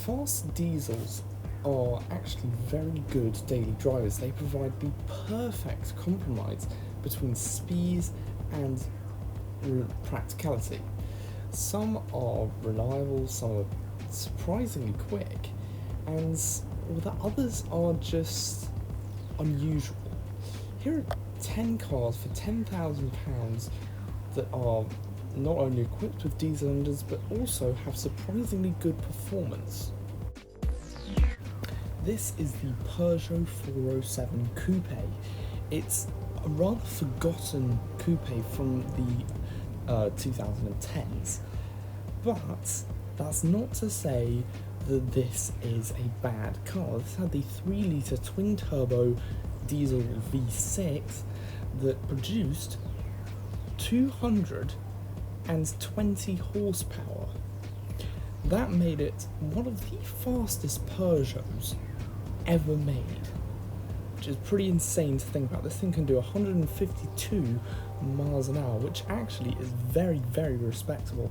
Fast diesels are actually very good daily drivers. They provide the perfect compromise between speed and practicality. Some are reliable, some are surprisingly quick, and the others are just unusual. Here are 10 cars for £10,000 that are not only equipped with diesel engines but also have surprisingly good performance. This is the Peugeot 407 Coupe. It's a rather forgotten coupe from the 2010s, but that's not to say that this is a bad car. This had the 3-litre twin-turbo diesel V6 that produced 220 horsepower. That made it one of the fastest Peugeots ever made, which is pretty insane to think about. This thing can do 152 miles an hour, which actually is very, very respectable.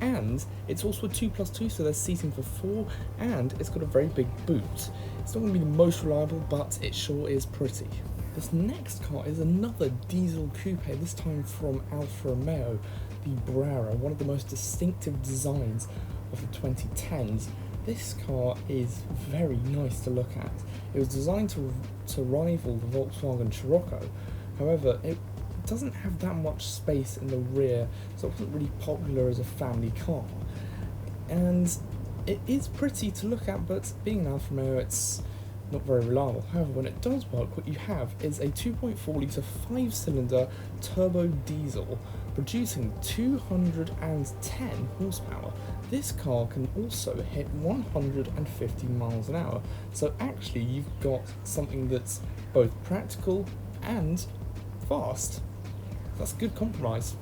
And it's also a 2+2, so there's seating for 4, and it's got a very big boot. It's not going to be the most reliable, but it sure is pretty. This next car is another diesel coupe, this time from Alfa Romeo, the Brera, one of the most distinctive designs of the 2010s. This car is very nice to look at. It was designed to rival the Volkswagen Touareg, however it doesn't have that much space in the rear, so it wasn't really popular as a family car. And it is pretty to look at, but being an Alfa Romeo, it's not very reliable. However, when it does work, what you have is a 2.4 litre 5-cylinder turbo diesel producing 210 horsepower. This car can also hit 150 miles an hour, so actually you've got something that's both practical and fast. That's a good compromise.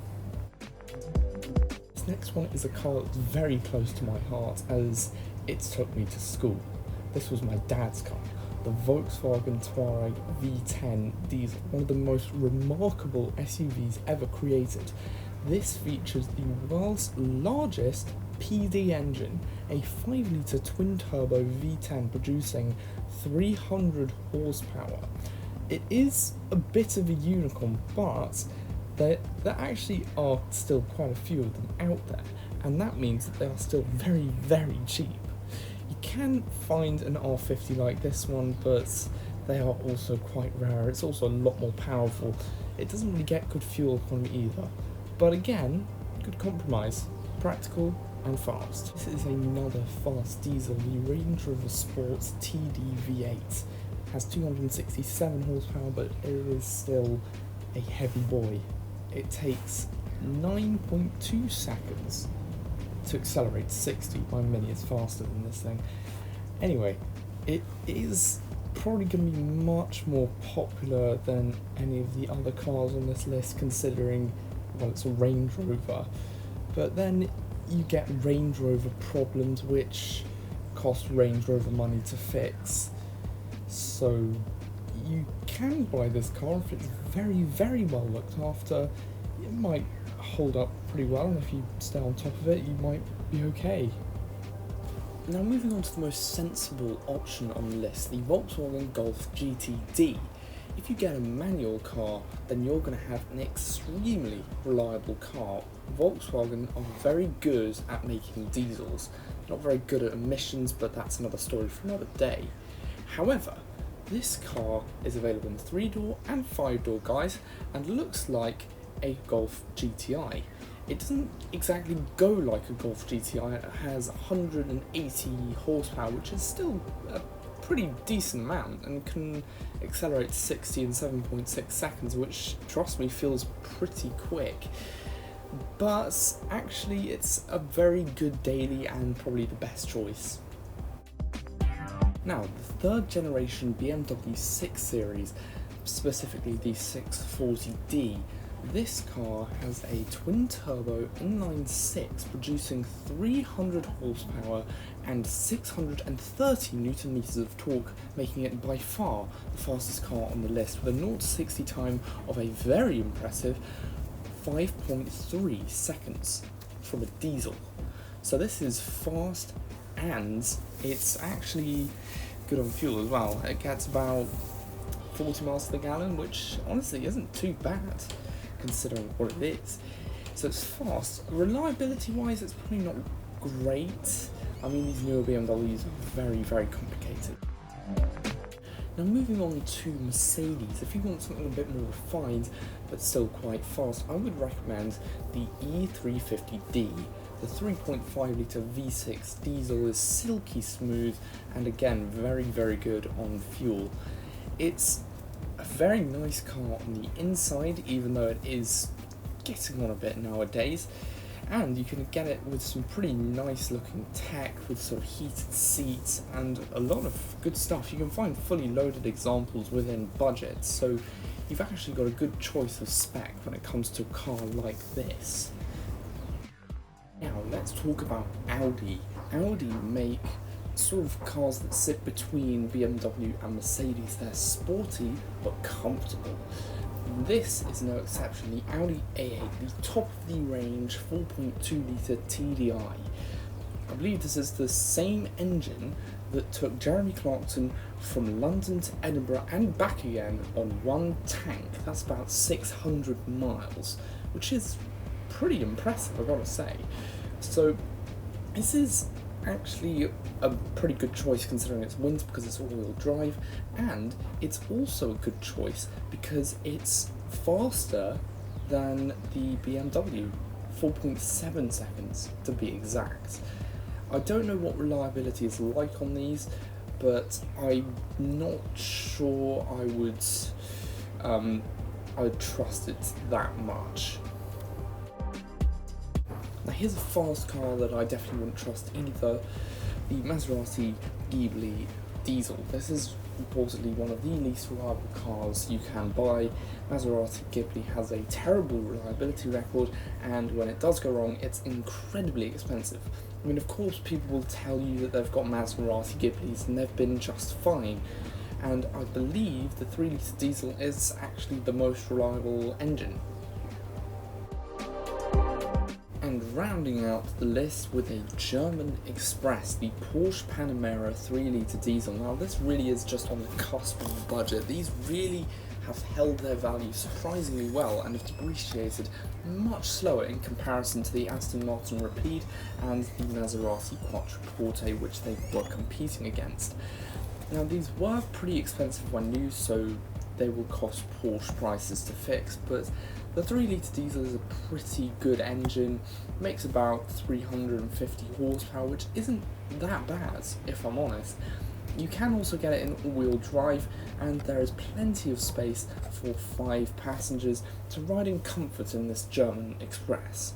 This next one is a car that's very close to my heart as it took me to school. This was my dad's car, the Volkswagen Touareg V10 diesel, one of the most remarkable SUVs ever created. This features the world's largest PD engine, a 5-litre twin-turbo V10 producing 300 horsepower. It is a bit of a unicorn, but there actually are still quite a few of them out there, and that means that they are still very, very cheap. You can find an R50 like this one, but they are also quite rare. It's also a lot more powerful. It doesn't really get good fuel economy either, but again, good compromise, practical and fast. This is another fast diesel, the Range Rover Sport TD V8. Has 267 horsepower, but it is still a heavy boy. It takes 9.2 seconds to accelerate 60. My Mini is faster than this thing. Anyway, it is probably going to be much more popular than any of the other cars on this list, considering, well, it's a Range Rover. But then you get Range Rover problems, which cost Range Rover money to fix. So you can buy this car if it's very, very well looked after. It might hold up pretty well, and if you stay on top of it, you might be okay. Now moving on to the most sensible option on the list, the Volkswagen Golf GTD. If you get a manual car, then you're going to have an extremely reliable car. Volkswagen are very good at making diesels. They're not very good at emissions, but that's another story for another day. However, this car is available in 3-door and 5-door guys, and looks like a Golf GTI. It doesn't exactly go like a Golf GTI. It has 180 horsepower, which is still a pretty decent amount, and can accelerate 60 in 7.6 seconds, which, trust me, feels pretty quick. But actually it's a very good daily and probably the best choice. Now, the 3rd generation BMW 6 Series, specifically the 640D, this car has a twin-turbo inline-6 producing 300 horsepower and 630 Nm of torque, making it by far the fastest car on the list, with a 0-60 time of a very impressive 5.3 seconds from a diesel. So this is fast and it's actually good on fuel as well. It gets about 40 miles to the gallon, which honestly isn't too bad considering what it is. So it's fast. Reliability wise, it's probably not great. I mean, these newer BMWs are very, very complicated. Now moving on to Mercedes, if you want something a bit more refined but still quite fast, I would recommend the E350D. The 3.5 litre V6 diesel is silky smooth and again very, very good on fuel. It's a very nice car on the inside, even though it is getting on a bit nowadays, and you can get it with some pretty nice looking tech with sort of heated seats and a lot of good stuff. You can find fully loaded examples within budget, so you've actually got a good choice of spec when it comes to a car like this. Now let's talk about Audi. Audi make sort of cars that sit between BMW and Mercedes. They're sporty but comfortable. This is no exception. The Audi A8, the top of the range 4.2 litre TDI. I believe this is the same engine that took Jeremy Clarkson from London to Edinburgh and back again on one tank. That's about 600 miles, which is pretty impressive, I've got to say. So this is actually a pretty good choice considering it's winter because it's all-wheel drive, and it's also a good choice because it's faster than the BMW, 4.7 seconds to be exact. I don't know what reliability is like on these, but I'm not sure I would trust it that much. Now here's a fast car that I definitely wouldn't trust either, the Maserati Ghibli diesel. This is reportedly one of the least reliable cars you can buy. Maserati Ghibli has a terrible reliability record, and when it does go wrong, it's incredibly expensive. I mean, of course, people will tell you that they've got Maserati Ghiblis and they've been just fine, and I believe the 3 litre diesel is actually the most reliable engine. And rounding out the list with a German Express, the Porsche Panamera 3 litre diesel. Now this really is just on the cusp of the budget. These really have held their value surprisingly well and have depreciated much slower in comparison to the Aston Martin Rapide and the Maserati Quattroporte, which they were competing against. Now these were pretty expensive when new, so they will cost Porsche prices to fix, but the 3 litre diesel is a pretty good engine, makes about 350 horsepower, which isn't that bad if I'm honest. You can also get it in all-wheel drive, and there is plenty of space for 5 passengers to ride in comfort in this German Express.